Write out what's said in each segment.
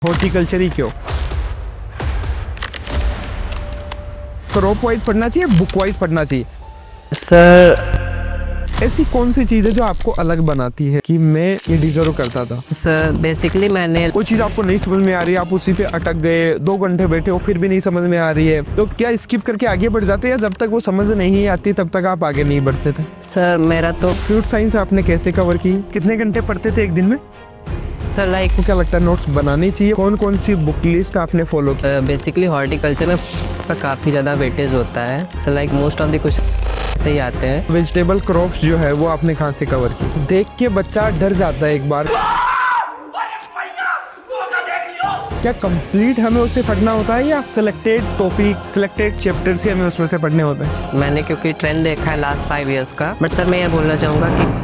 Horticulture ही क्यों? Crop wise पढ़ना चाहिए, बुक वाइज पढ़ना चाहिए? सर ऐसी कौन सी चीज़ है जो आपको अलग बनाती है कि मैं ये डिजर्व करता था? सर बेसिकली मैंने कोई चीज़ आपको नहीं समझ में आ रही है, आप उसी पे अटक गए, 2 घंटे बैठे हो फिर भी नहीं समझ में आ रही है, तो क्या स्किप करके आगे बढ़ जाते हैं या जब तक वो समझ नहीं आती तब तक आप आगे नहीं बढ़ते थे? सर मेरा तो फ्लूइड साइंस आपने कैसे कवर की? कितने घंटे पढ़ते थे एक दिन में? सर लाइक आपको क्या लगता है नोट्स बनानी चाहिए? कौन कौन सी बुक लिस्ट आपने फॉलो की? बेसिकली हॉर्टिकल्चर में काफ़ी ज़्यादा वेटेज होता है। Sir like most of the question से ही आते हैं। वेजिटेबल क्रॉप्स जो है वो आपने कहाँ से कवर की? देख के बच्चा डर जाता है एक बार। क्या कंप्लीट हमें उससे पढ़ना होता है या सिलेक्टेड टॉपिक, सिलेक्टेड चैप्टर से हमें उसमें से पढ़ने होते हैं? मैंने क्योंकि ट्रेंड देखा है लास्ट 5 इयर्स का, बट सर मैं ये बोलना चाहूँगा कि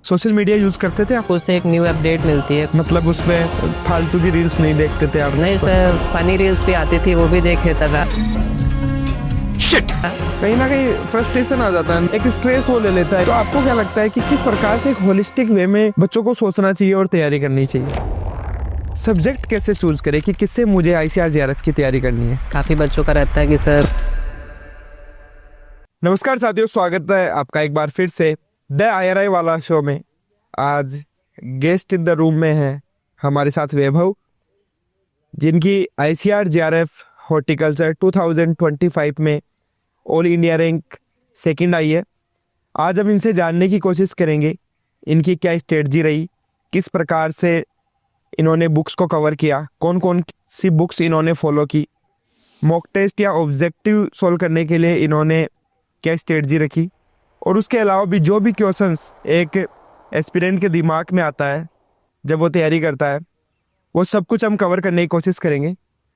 सोशल मीडिया यूज करते थे आप? उससे एक न्यू अपडेट मिलती है। मतलब उसमें फालतू की रील्स नहीं देखते थे आप? नहीं सर, फनी रील्स भी आती थी, वो भी देख लेता था। शिट! कहीं ना कहीं फ्रस्ट्रेशन आ जाता है, एक स्ट्रेस वो ले लेता है। तो आपको क्या लगता है कि किस प्रकार से एक होलिस्टिक वे में बच्चों को सोचना चाहिए और तैयारी करनी चाहिए? सब्जेक्ट कैसे चूज करें कि किससे मुझे आईसीआर जेआरएफ की तैयारी करनी है? काफ़ी बच्चों का रहता है कि सर। नमस्कार साथियों, स्वागत है आपका एक बार फिर से द आईआरआई वाला शो में। आज गेस्ट इन द रूम में है हमारे साथ वैभव, जिनकी आईसीआर जेआरएफ हॉर्टिकल्चर 2025 में ऑल इंडिया रैंक 2nd आई है। आज हम इनसे जानने की कोशिश करेंगे इनकी क्या स्ट्रेटजी रही, किस प्रकार से इन्होंने बुक्स को कवर किया, कौन कौन सी बुक्स इन्होंने फॉलो की, मॉक टेस्ट या ऑब्जेक्टिव सोल्व करने के लिए इन्होंने क्या स्ट्रेटजी रखी, और उसके अलावा भी जो भी क्वेश्चंस एक एस्पिरेंट के दिमाग में आता है जब वो तैयारी करता है, वो सब कुछ हम कवर करने की कोशिश करेंगे।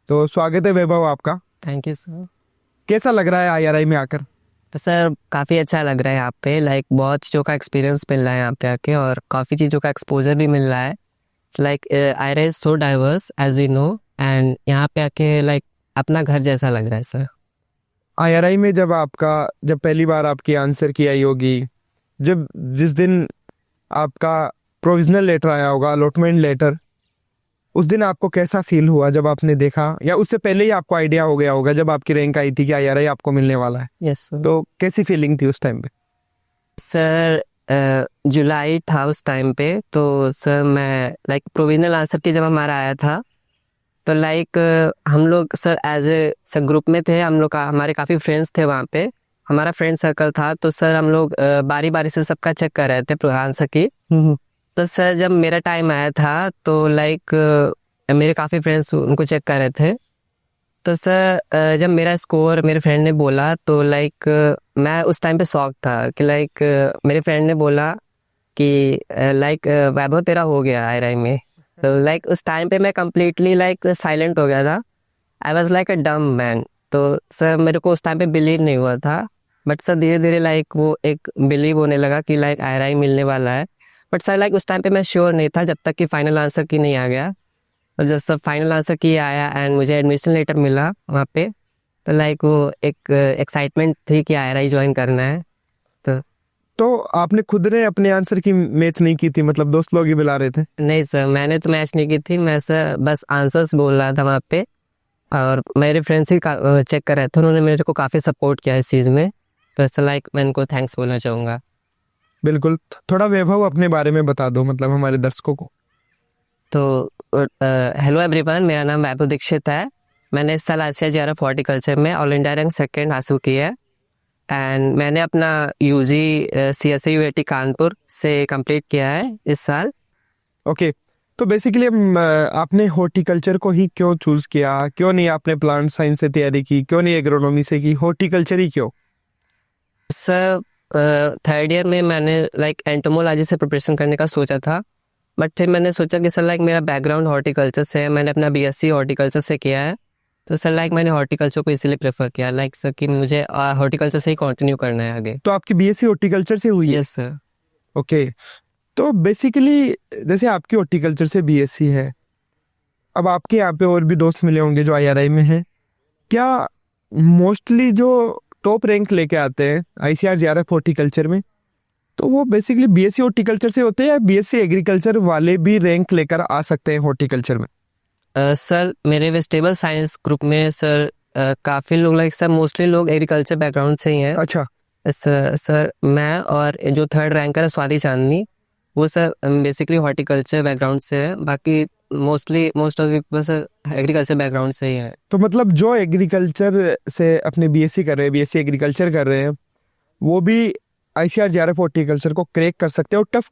तो स्वागत है वैभव आपका। Thank you sir. कैसा लग रहा है आईआरआई में आकर? तो सर काफ़ी अच्छा लग रहा है यहाँ पे। लाइक बहुत चीज़ों का एक्सपीरियंस मिल रहा है यहाँ पे आके, और काफ़ी चीज़ों का एक्सपोजर भी मिल रहा है। Like IARI is so diverse as we know, and यहाँ पे आके लाइक अपना घर जैसा लग रहा है सर। आईआरआई में जब पहली बार आपकी आंसर की आई होगी, जिस दिन आपका प्रोविजनल लेटर आया होगा, अलॉटमेंट लेटर, उस दिन आपको कैसा फील हुआ जब आपने देखा, या उससे पहले ही आपको आइडिया हो गया होगा जब आपकी रैंक आई थी कि आईआरआई आपको मिलने वाला है? Yes sir. तो कैसी फीलिंग थी उस टाइम पे? सर जुलाई था उस टाइम पे, तो सर मैं लाइक प्रोविजनल आंसर की जब हमारा आया था, तो लाइक हम लोग sir as a sir group में थे। हम लोग का हमारे काफ़ी फ्रेंड्स थे वहाँ पे, हमारा फ्रेंड सर्कल था। तो सर हम लोग बारी बारी से सबका चेक कर रहे थे आंसर की। तो सर जब मेरा टाइम आया था तो लाइक मेरे काफ़ी फ्रेंड्स उनको चेक कर रहे थे। तो सर जब मेरा स्कोर मेरे फ्रेंड ने बोला तो लाइक मैं उस टाइम पे शॉक था कि लाइक मेरे फ्रेंड ने बोला कि लाइक वैभव तेरा हो गया आईआरआई में। तो लाइक उस टाइम पे मैं कम्प्लीटली लाइक साइलेंट हो गया था। आई वॉज लाइक अ डम मैन। तो सर मेरे को उस टाइम पे बिलीव नहीं हुआ था, बट सर धीरे धीरे लाइक वो एक बिलीव होने लगा कि लाइक आईआरआई मिलने वाला है। बट सर लाइक उस टाइम पे मैं श्योर नहीं था जब तक कि फाइनल आंसर की नहीं आ गया। और जब सब फाइनल आंसर की आया एंड मुझे एडमिशन लेटर मिला वहाँ पे, तो लाइक वो एक एक्साइटमेंट थी कि आईआरआई ज्वाइन करना है। तो आपने खुद ने अपने आंसर की मैच नहीं की थी, मतलब दोस्त लोग ही बुला रहे थे? नहीं सर, मैंने तो मैच नहीं की थी। मैं सर बस आंसर्स बोल रहा था वहाँ पे, और मेरे फ्रेंड्स ही चेक कर रहे थे। उन्होंने मेरे को काफ़ी सपोर्ट किया इस चीज़ में, तो ऐसा लाइक मैं उनको थैंक्स बोलना चाहूँगा। बिल्कुल। थोड़ा वैभव अपने बारे में बता दो, मतलब हमारे दर्शकों को। तो हेलो एवरीवन, मेरा नाम वैभव दीक्षित है। मैंने इस साल आईसीआर जेआरएफ हॉर्टिकल्चर में ऑल इंडिया रैंक 2nd हासिल की है, एंड मैंने अपना यूजी CSE UAT कानपुर से कंप्लीट किया है इस साल। ओके, तो बेसिकली आपने हॉर्टिकल्चर को ही क्यों चूज किया? क्यों नहीं आपने प्लांट साइंस से तैयारी की? क्यों नहीं एग्रोनॉमी से की? हॉर्टिकल्चर ही क्यों? सर 3rd ईयर में मैंने लाइक एंटोमोलॉजी से प्रिपरेशन करने का सोचा था, बट फिर मैंने सोचा कि सर लाइक मेरा बैकग्राउंड हॉर्टिकल्चर से है, मैंने अपना BSc हॉर्टिकल्चर से किया है। तो सर लाइक मैंने हॉर्टिकल्चर को इसीलिए प्रेफर किया, लाइक सर कि मुझे हॉर्टिकल्चर से ही कंटिन्यू करना है आगे। तो आपकी बीएससी हॉर्टिकल्चर से हुई है? Yes sir. ओके, तो बेसिकली जैसे आपकी हॉर्टिकल्चर से बीएससी है, अब आपके यहाँ पे और भी दोस्त मिले होंगे जो आईआरआई में हैं, क्या मोस्टली जो टॉप रैंक लेके आते हैं आईसीआर जेआरएफ हॉर्टिकल्चर में, तो वो बेसिकली बीएससी हॉर्टिकल्चर से होते हैं या बीएससी एग्रीकल्चर वाले भी रैंक लेकर आ सकते हैं हॉर्टिकल्चर में? सर मेरे वेजिटेबल साइंस ग्रुप में सर काफ़ी लोग लाइक सर मोस्टली लोग एग्रीकल्चर बैकग्राउंड से ही हैं। अच्छा। सर मैं और जो थर्ड रैंकर है स्वाति चांदनी, वो सर बेसिकली हॉर्टिकल्चर बैकग्राउंड से है। बाकी most of people sir agriculture background से ही है। तो मतलब जो एग्रीकल्चर से अपने बीएससी कर रहे हैं, बीएससी एग्रीकल्चर कर रहे हैं, वो भी आईसीआर जेआरएफ हॉर्टिकल्चर को क्रैक कर सकते हैं और टफ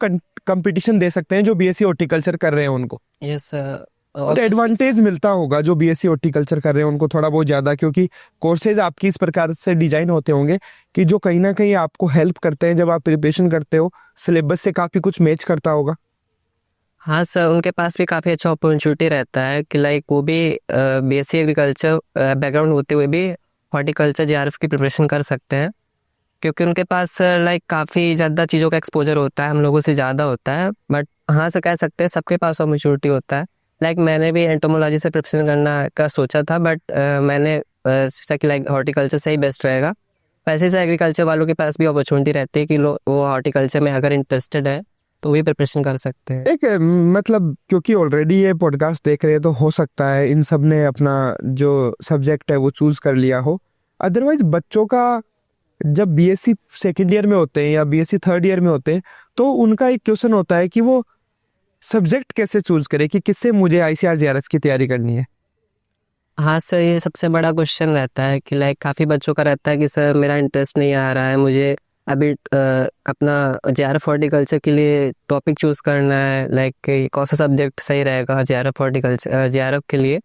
कंपटीशन दे सकते हैं जो बीएससी हॉर्टिकल्चर कर रहे हैं उनको। Yes sir. और एडवांटेज मिलता होगा जो बीएससी हॉर्टिकल्चर कर रहे हैं उनको थोड़ा बहुत ज़्यादा, क्योंकि कोर्सेज आपकी इस प्रकार से डिजाइन होते होंगे कि जो कहीं ना कहीं आपको हेल्प करते हैं जब आप प्रिपरेशन करते हो, सिलेबस से काफ़ी कुछ मैच करता होगा। हाँ सर, उनके पास भी काफ़ी अच्छा अपॉर्चुनिटी रहता है कि लाइक वो भी बीएससी एग्रीकल्चर बैकग्राउंड होते हुए भी हॉर्टिकल्चर जेआरएफ की प्रिपरेशन कर सकते हैं, क्योंकि उनके पास लाइक काफ़ी ज़्यादा चीज़ों का एक्सपोजर होता है, हम लोगों से ज़्यादा होता है। बट हाँ सर, कह सकते हैं सबके पास अपॉर्चुनिटी होता है। लाइक मैंने भी एंटोमोलॉजी से प्रिपरेशन करना का सोचा था, बट मैंने सोचा कि लाइक हॉर्टिकल्चर से ही बेस्ट रहेगा। वैसे से एग्रीकल्चर वालों के पास भी अपॉर्चुनिटी रहती है कि वो हॉर्टिकल्चर में अगर इंटरेस्टेड है तो वही प्रिपरेशन कर सकते हैं। एक मतलब क्योंकि ऑलरेडी ये पॉडकास्ट देख रहे हैं तो हो सकता है इन सब ने अपना जो सब्जेक्ट है वो चूज कर लिया हो। अदरवाइज बच्चों का जब बीएससी सेकेंड ईयर में होते हैं या बीएससी थर्ड ईयर में होते हैं तो उनका एक क्वेश्चन होता है कि वो सब्जेक्ट कैसे चूज करे कि किससे मुझे आईसीआर जेआरएफ की तैयारी करनी है। हाँ सर, ये सबसे बड़ा क्वेश्चन रहता है कि लाइक काफ़ी बच्चों का रहता है कि सर मेरा इंटरेस्ट नहीं आ रहा है, मुझे अभी अपना जेआरएफ हॉर्टिकल्चर के लिए टॉपिक चूज़ करना है, लाइक कौन सा सब्जेक्ट सही रहेगा जेआरएफ हॉर्टिकल्चर जेआरएफ के लिए।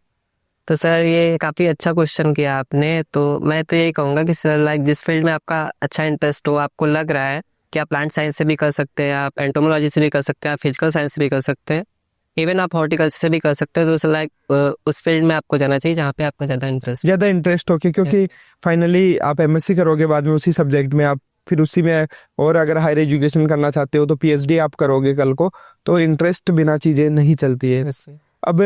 तो सर ये काफ़ी अच्छा क्वेश्चन किया आपने। तो मैं तो यही कहूँगा कि सर लाइक जिस फील्ड में आपका अच्छा इंटरेस्ट हो, आपको लग रहा है कि आप प्लांट साइंस से भी कर सकते हैं, आप एंटोमोलॉजी से भी कर सकते हैं, आप फिजिकल साइंस से भी कर सकते हैं, इवन आप हॉर्टिकल्चर से भी कर सकते हैं। तो सर लाइक उस फील्ड में आपको जाना चाहिए जहाँ पे आपका ज़्यादा इंटरेस्ट हो क्योंकि फाइनली आप एमएससी करोगे बाद में उसी सब्जेक्ट में, आप फिर उसी में, और अगर हायर एजुकेशन करना चाहते हो तो पीएचडी आप करोगे कल को, तो इंटरेस्ट बिना चीज़ें नहीं चलती है। अब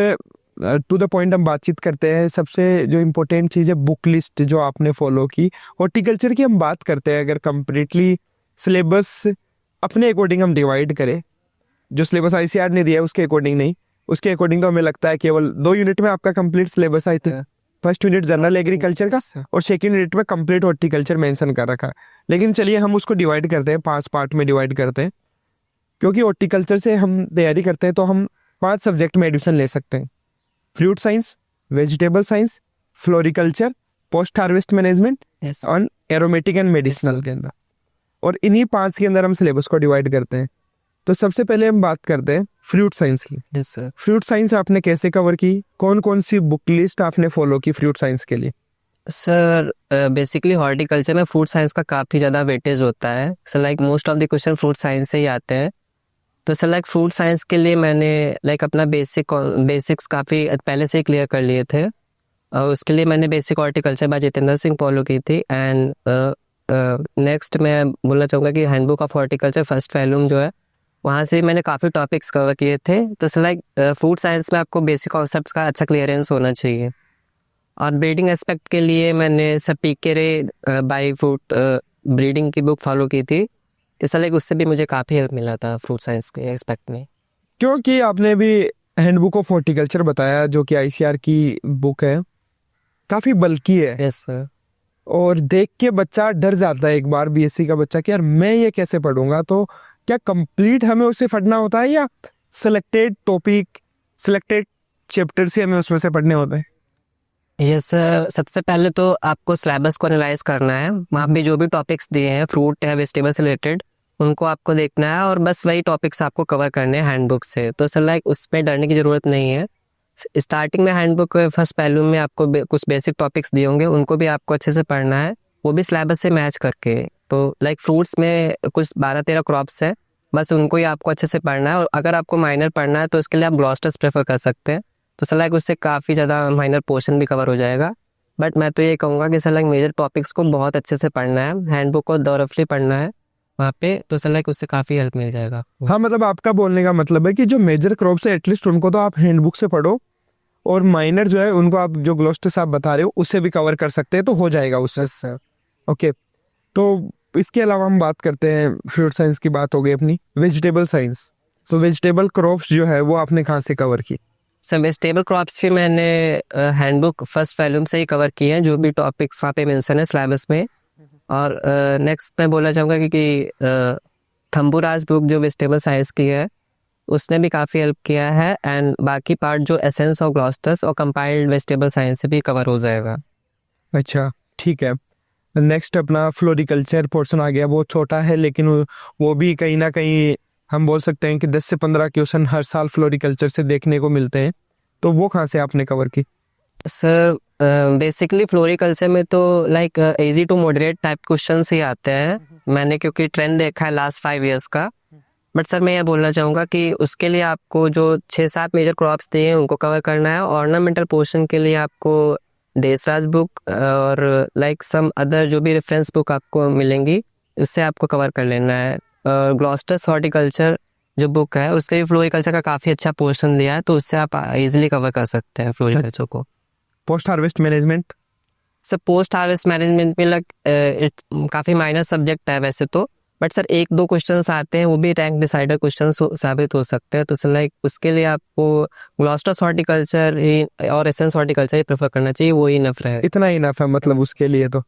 टू द पॉइंट हम बातचीत करते हैं। सबसे जो इम्पोर्टेंट चीज़ है बुक लिस्ट जो आपने फॉलो की। हॉर्टिकल्चर की हम बात करते हैं, अगर कंप्लीटली सिलेबस अपने अकॉर्डिंग हम डिवाइड करें, जो सिलेबस आईसीआर ने दिया है उसके अकॉर्डिंग नहीं, उसके अकॉर्डिंग तो हमें लगता है केवल 2 यूनिट में आपका कंप्लीट सिलेबस आई थी। फर्स्ट यूनिट जनरल एग्रीकल्चर का और सेकंड यूनिट में कंप्लीट हॉर्टिकल्चर मेंशन कर रखा है। लेकिन चलिए हम उसको डिवाइड करते हैं, 5 पार्ट में डिवाइड करते हैं, क्योंकि हॉर्टिकल्चर से हम तैयारी करते हैं तो हम 5 सब्जेक्ट में एडमिशन ले सकते हैं। Fruit science, vegetable science, floriculture, post harvest management और एरोमेटिक एंड मेडिसिनल के अंदर, और इन्हीं 5 के अंदर हम सिलेबस को डिवाइड करते हैं। तो सबसे पहले हम बात करते हैं फ्रूट साइंस की। Yes sir. फ्रूट साइंस आपने कैसे कवर की, कौन कौन सी बुक लिस्ट आपने फॉलो की फ्रूट साइंस के लिए? सर बेसिकली हॉर्टिकल्चर में फूड साइंस का काफ़ी ज़्यादा वेटेज होता है। Sir like most of the question fruit science से ही आते हैं। तो सर लाइक फ्रूट साइंस के लिए मैंने लाइक अपना बेसिक्स काफ़ी पहले से ही क्लियर कर लिए थे, और उसके लिए मैंने basic horticulture by Jitendra Singh follow की थी। एंड नेक्स्ट मैं बोलना चाहूँगा कि handbook of horticulture first volume जो है, वहाँ से मैंने काफ़ी टॉपिक्स कवर किए थे। तो सर लाइक फूड साइंस में आपको बेसिक कॉन्सेप्ट्स का अच्छा क्लियरेंस होना चाहिए। और ब्रीडिंग एस्पेक्ट के लिए मैंने सर पीके रे बाई फ्रूट ब्रीडिंग की बुक फॉलो की थी। तो सर लाइक उससे भी मुझे काफ़ी हेल्प मिला था फ्रूट साइंस के एस्पेक्ट में। क्योंकि आपने भी हैंडबुक ऑफ हॉर्टिकल्चर बताया जो कि आईसीआर की बुक है, काफ़ी बल्कि है। Yes sir. और देख के बच्चा डर जाता है एक बार, बीएससी का बच्चा, कि यार मैं ये कैसे पढ़ूंगा। तो क्या कंप्लीट हमें उससे पढ़ना होता है या सिलेक्टेड टॉपिक, सिलेक्टेड चैप्टर से हमें उसमें से पढ़ने होते हैं? यस सर, सबसे पहले तो आपको सिलेबस को एनालाइज करना है। वहाँ पे जो भी टॉपिक्स दिए हैं फ्रूट या वेजिटेबल से रिलेटेड, उनको आपको देखना है और बस वही टॉपिक्स आपको कवर करने हैं हैंडबुक से। तो सर लाइक उसमें डरने की ज़रूरत नहीं है। स्टार्टिंग में हैंडबुक फर्स्ट पहलू में आपको कुछ बेसिक टॉपिक्स दिए होंगे, उनको भी आपको अच्छे से पढ़ना है, वो भी सिलेबस से मैच करके। तो लाइक फ्रूट्स में कुछ 12-13 क्रॉप्स है, बस उनको ही आपको अच्छे से पढ़ना है। और अगर आपको माइनर पढ़ना है तो उसके लिए आप ग्लॉस्टर्स प्रेफर कर सकते हैं। तो सर लाइक उससे काफ़ी ज़्यादा माइनर पोर्शन भी कवर हो जाएगा। बट मैं तो ये कहूँगा कि सर लाइक मेजर टॉपिक्स को बहुत अच्छे से पढ़ना है, हैंडबुक को थॉरली पढ़ना है वहाँ पे। तो सर लाइक उससे काफ़ी हेल्प मिल जाएगा। हाँ, मतलब आपका बोलने का मतलब है कि जो मेजर क्रॉप्स है एटलीस्ट उनको तो आप हैंडबुक से पढ़ो, और माइनर जो है उनको आप जो ग्लॉस्टर्स आप बता रहे हो उससे भी कवर कर सकते हैं, तो हो जाएगा उससे। ओके, तो इसके अलावा हम बात करते हैं, फ्रूट साइंस की बात हो गई अपनी, वेजिटेबल साइंस। तो वेजिटेबल क्रॉप्स जो है वो आपने कहाँ से कवर की? सर वेजिटेबल क्रॉप्स भी मैंने हैंडबुक फर्स्ट वॉल्यूम से ही कवर किए हैं, जो भी टॉपिक्स वहाँ पे मेंशन है सिलेबस में। और नेक्स्ट मैं बोलना चाहूँगा कि थम्बुराज बुक जो वेजिटेबल साइंस की है उसने भी काफ़ी हेल्प किया है, एंड बाकी पार्ट जो एसेंस और ग्लॉस्टस और कंपाइल्ड वेजिटेबल साइंस से भी कवर हो जाएगा। अच्छा, ठीक है। नेक्स्ट अपना फ्लोरिकल्चर पोर्शन आ गया। वो छोटा है लेकिन वो भी कहीं ना कहीं हम बोल सकते हैं कि 10 से 15 क्वेश्चन हर साल फ्लोरिकल्चर से देखने को मिलते हैं। तो वो कहाँ से आपने कवर की? सर बेसिकली फ्लोरिकल्चर में तो like easy to moderate type question ही आते हैं, मैंने क्योंकि ट्रेंड देखा है लास्ट 5 इयर्स का। बट सर मैं ये बोलना चाहूँगा कि उसके लिए आपको जो 6-7 मेजर क्रॉप्स दिए हैं उनको कवर करना है। ऑर्नामेंटल पोर्शन के लिए आपको देसराज बुक और लाइक सम अदर जो भी रेफरेंस बुक आपको मिलेंगी उससे आपको कवर कर लेना है। ग्लॉस्टस हॉर्टिकल्चर जो बुक है उसके भी फ्लोरिकल्चर का काफ़ी अच्छा पोर्शन दिया है, तो उससे आप इजीली कवर कर सकते हैं फ्लोरिकल्चर को। Post harvest management? Sir post harvest management में काफ़ी माइनर सब्जेक्ट है वैसे तो, बट सर 1-2 क्वेश्चंस आते हैं, वो भी रैंक डिसाइडर क्वेश्चन साबित हो सकते हैं। तो सर लाइक उसके लिए आपको ग्लॉस्टस हॉर्टिकल्चर ही और एसेंस हॉर्टिकल्चर ही प्रेफर करना चाहिए, वो ही इनफ है। इतना इनफ है मतलब उसके लिए तो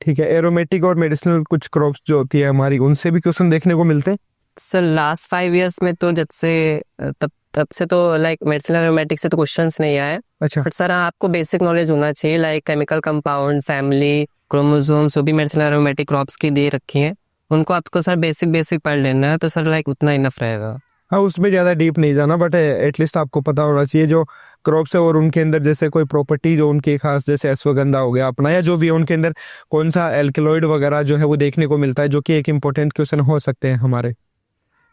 ठीक है। एरोमेटिक और मेडिसिनल कुछ क्रॉप्स जो होती है हमारी, उनसे भी क्वेश्चन देखने को मिलते हैं? सर लास्ट 5 इयर्स में तो जब से तब से तो लाइक मेडिसिनल एरोमेटिक से तो क्वेश्चंस नहीं आए। अच्छा, बट सर आपको बेसिक नॉलेज होना चाहिए, like chemical compound, family, chromosome, जो भी मेडिसिनल एरोमेटिक क्रॉप्स की दे रखी हैं उनको आपको सर बेसिक पढ़ लेना है, तो सर लाइक उतना इनफ रहेगा। हाँ उसमें ज़्यादा डीप नहीं जाना, बट एटलीस्ट आपको पता होना चाहिए जो क्रॉप्स है और उनके अंदर जैसे कोई प्रॉपर्टी जो उनकी खास, जैसे अश्वगंधा हो गया अपना, या जो भी उनके अंदर कौन सा एल्केलॉइड वगैरह जो है वो देखने को मिलता है, जो कि एक इम्पोर्टेंट क्वेश्चन हो सकते हैं हमारे।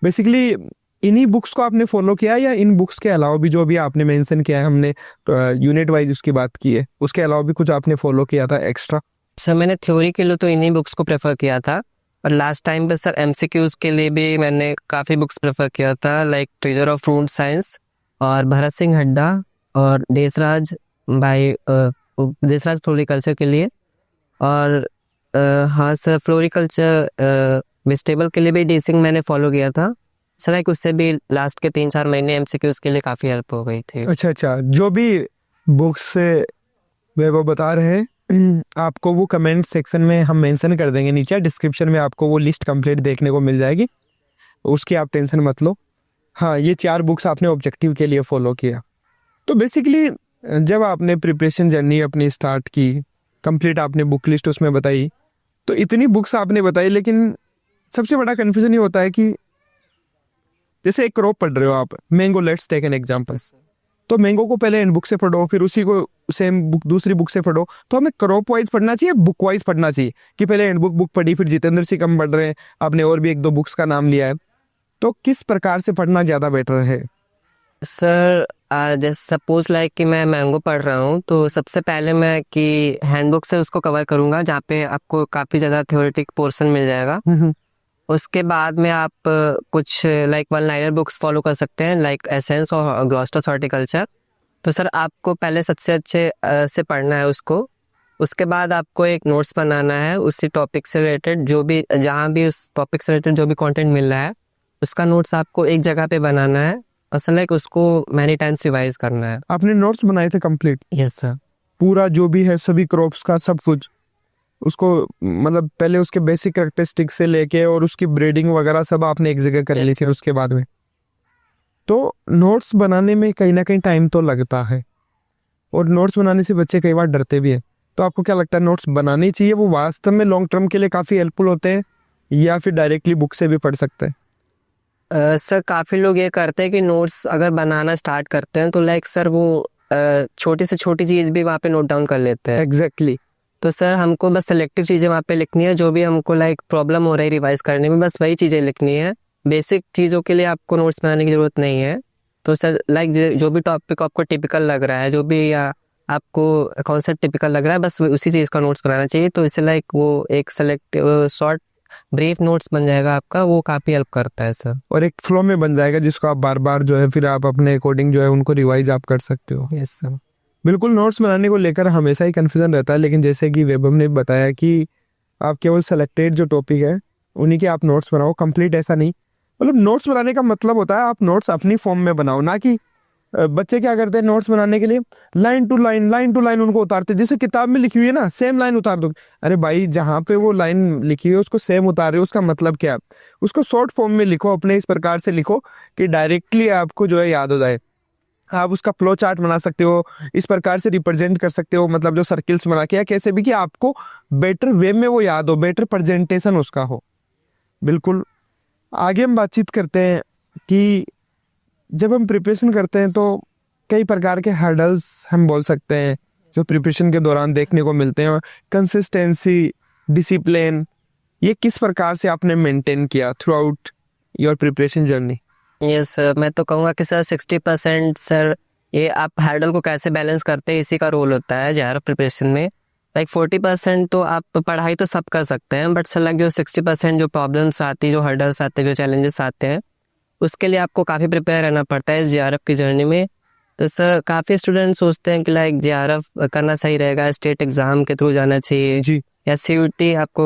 बेसिकली इन्हीं बुक्स को आपने फॉलो किया या इन बुक्स के अलावा भी जो भी आपने मेंशन किया है, हमने यूनिट वाइज उसकी बात की है, उसके अलावा भी कुछ आपने फॉलो किया था एक्स्ट्रा? सर मैंने थ्योरी के लिए तो इन्हीं बुक्स को प्रेफर किया था, और लास्ट टाइम पे सर एमसीक्यूज के लिए भी मैंने काफ़ी बुक्स प्रेफर किया था, like treasure of fruit science और भरत सिंह हड्डा और देसराज देसराज फ्लोरिकल्चर के लिए। और हाँ सर फ्लोरिकल्चर वेजिटेबल के लिए भी डीसिंग मैंने फॉलो किया था सर, लाइक उससे भी लास्ट के 3-4 महीने एमसीक्यूज के लिए काफ़ी हेल्प हो गई थी। अच्छा, जो भी बुक्स से वे वो बता रहे हैं आपको वो कमेंट सेक्शन में हम मेंशन कर देंगे, नीचे डिस्क्रिप्शन में आपको वो लिस्ट कंप्लीट देखने को मिल जाएगी, उसकी आप टेंशन मत लो। हाँ, ये 4 बुक्स आपने ऑब्जेक्टिव के लिए फॉलो किया। तो बेसिकली जब आपने प्रिपरेशन जर्नी अपनी स्टार्ट की, कंप्लीट आपने बुक लिस्ट उसमें बताई, तो इतनी बुक्स आपने बताई, लेकिन सबसे बड़ा कन्फ्यूजन ये होता है कि जैसे एक क्रॉप पढ़ रहे हो आप, mango, let's take an example, तो मैंगो को पहले हैंड बुक से पढ़ो, फिर उसी को सेम बुक दूसरी बुक से पढ़ो, तो हमें क्रॉप वाइज पढ़ना चाहिए, बुक वाइज पढ़ना चाहिए कि पहले हैंड बुक पढ़ी, फिर जितेंद्र सिंह कम पढ़ रहे हैं, आपने और भी 1-2 बुक्स का नाम लिया है, तो किस प्रकार से पढ़ना ज़्यादा बेटर है? सर जैसे सपोज लाइक कि मैं मैंगो पढ़ रहा हूँ, तो सबसे पहले मैं कि हैंडबुक से उसको कवर करूँगा, जहाँ पे आपको काफ़ी ज़्यादा थ्योरेटिक पोर्शन मिल जाएगा। उसके बाद में आप कुछ लाइक 1-लाइनर बुक्स फॉलो कर सकते हैं, लाइक एसेंस और ग्लॉस्टस हॉर्टिकल्चर। तो सर आपको पहले सबसे अच्छे से पढ़ना है उसको, उसके बाद आपको एक नोट्स बनाना है उसी टॉपिक से रिलेटेड, जो भी जहाँ भी उस टॉपिक से रिलेटेड जो भी कंटेंट मिल रहा है उसका नोट्स आपको एक जगह पे बनाना है, असल लाइक उसको मैनी टाइम्स रिवाइज करना है। आपने नोट्स बनाए थे कंप्लीट? Yes sir. पूरा जो भी है सभी क्रॉप्स का सब कुछ, उसको मतलब पहले उसके बेसिक कैरेक्टरिस्टिक से लेके और उसकी ब्रीडिंग वगैरह सब आपने एक जगह कर ली थी उसके बाद में? तो नोट्स बनाने में कहीं ना कहीं टाइम तो लगता है, और नोट्स बनाने से बच्चे कई बार डरते भी हैं, तो आपको क्या लगता है नोट्स बनाने चाहिए? वो वास्तव में लॉन्ग टर्म के लिए काफ़ी हेल्पफुल होते हैं, या फिर डायरेक्टली बुक से भी पढ़ सकते हैं? सर काफ़ी लोग ये करते हैं कि नोट्स अगर बनाना स्टार्ट करते हैं तो लाइक सर वो छोटी से छोटी चीज़ भी वहाँ पे नोट डाउन कर लेते हैं। एग्जैक्टली। तो सर हमको बस सेलेक्टिव चीज़ें वहाँ पे लिखनी है, जो भी हमको लाइक प्रॉब्लम हो रही है रिवाइज करने में, बस वही चीज़ें लिखनी है। बेसिक चीज़ों के लिए आपको नोट्स बनाने की ज़रूरत नहीं है। तो सर लाइक जो भी टॉपिक आपको टिपिकल लग रहा है, जो भी आपको कॉन्सेप्ट टिपिकल लग रहा है, बस उसी चीज़ का नोट्स बनाना चाहिए। तो इससे लाइक वो एक सेलेक्टिव शॉर्ट ब्रीफ नोट्स बन जाएगा आपका, वो काफ़ी हेल्प करता है सर। और एक फ्लो में बन जाएगा जिसको आप बार बार जो है फिर आप अपने अकॉर्डिंग जो है उनको रिवाइज आप कर सकते हो। Yes sir. बिल्कुल, नोट्स बनाने को लेकर हमेशा ही कन्फ्यूजन रहता है, लेकिन जैसे कि वैभव ने बताया कि आप केवल सेलेक्टेड जो टॉपिक है उन्हीं के आप नोट्स बनाओ, कंप्लीट ऐसा नहीं। मतलब नोट्स बनाने का मतलब होता है आप नोट्स अपनी फॉर्म में बनाओ, ना कि बच्चे क्या करते हैं नोट्स बनाने के लिए, लाइन टू लाइन उनको उतारते हैं, जैसे किताब में लिखी हुई है ना सेम लाइन उतार दो। अरे भाई जहाँ पे वो लाइन लिखी हुई है उसको सेम उतार रहे हो, उसका मतलब क्या? उसको शॉर्ट फॉर्म में लिखो, अपने इस प्रकार से लिखो कि डायरेक्टली आपको जो है याद हो जाए। आप उसका फ्लो चार्ट बना सकते हो, इस प्रकार से रिप्रेजेंट कर सकते हो, मतलब जो सर्किल्स बना के या कैसे भी, कि आपको बेटर वे में वो याद हो, बेटर प्रेजेंटेशन उसका हो। बिल्कुल। आगे हम बातचीत करते हैं कि जब हम प्रिपरेशन करते हैं तो कई प्रकार के हर्डल्स हम बोल सकते हैं जो प्रिपरेशन के दौरान देखने को मिलते हैं। कंसिस्टेंसी, डिसिप्लिन, ये किस प्रकार से आपने मेंटेन किया through out your preparation journey? Yes sir, मैं तो कहूँगा कि सर 60% सर ये आप हैंडल को कैसे बैलेंस करते हैं इसी का रोल होता है JRF प्रिपरेशन में। लाइक 40% तो आप पढ़ाई तो सब कर सकते हैं, बट सर लाइक जो 60% जो प्रॉब्लम्स आती है, जो हर्डल्स आते हैं, जो चैलेंजेस आते हैं, उसके लिए आपको काफ़ी प्रिपेयर रहना पड़ता है इस JRF की जर्नी में। तो सर काफ़ी स्टूडेंट सोचते हैं कि लाइक JRF करना सही रहेगा, स्टेट एग्ज़ाम के थ्रू जाना चाहिए जी या CUT आपको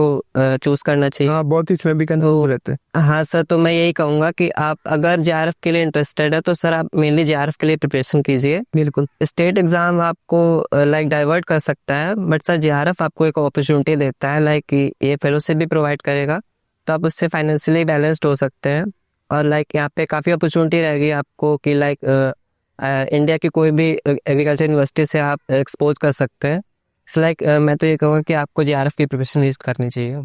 चूज़ करना चाहिए। हाँ, बहुत इसमें भी कंफ्यूज रहते हैं। हाँ सर, तो मैं यही कहूँगा कि आप अगर JRF के लिए इंटरेस्टेड है तो सर आप मेनली JRF के लिए प्रिपरेशन कीजिए। बिल्कुल। स्टेट एग्ज़ाम आपको लाइक डाइवर्ट कर सकता है, बट सर JRF आपको एक अपॉर्चुनिटी देता है, लाइक ये फेलोशिप भी प्रोवाइड करेगा, तो आप उससे फाइनेंशियली बैलेंस्ड हो सकते हैं। और लाइक यहाँ पे काफ़ी अपॉर्चुनिटी रहेगी आपको कि लाइक इंडिया की कोई भी एग्रीकल्चर यूनिवर्सिटी से आप एक्सपोज कर सकते हैं। इट्स लाइक मैं तो ये कहूँगा कि आपको JRF की प्रिपरेशन यूज़ करनी चाहिए।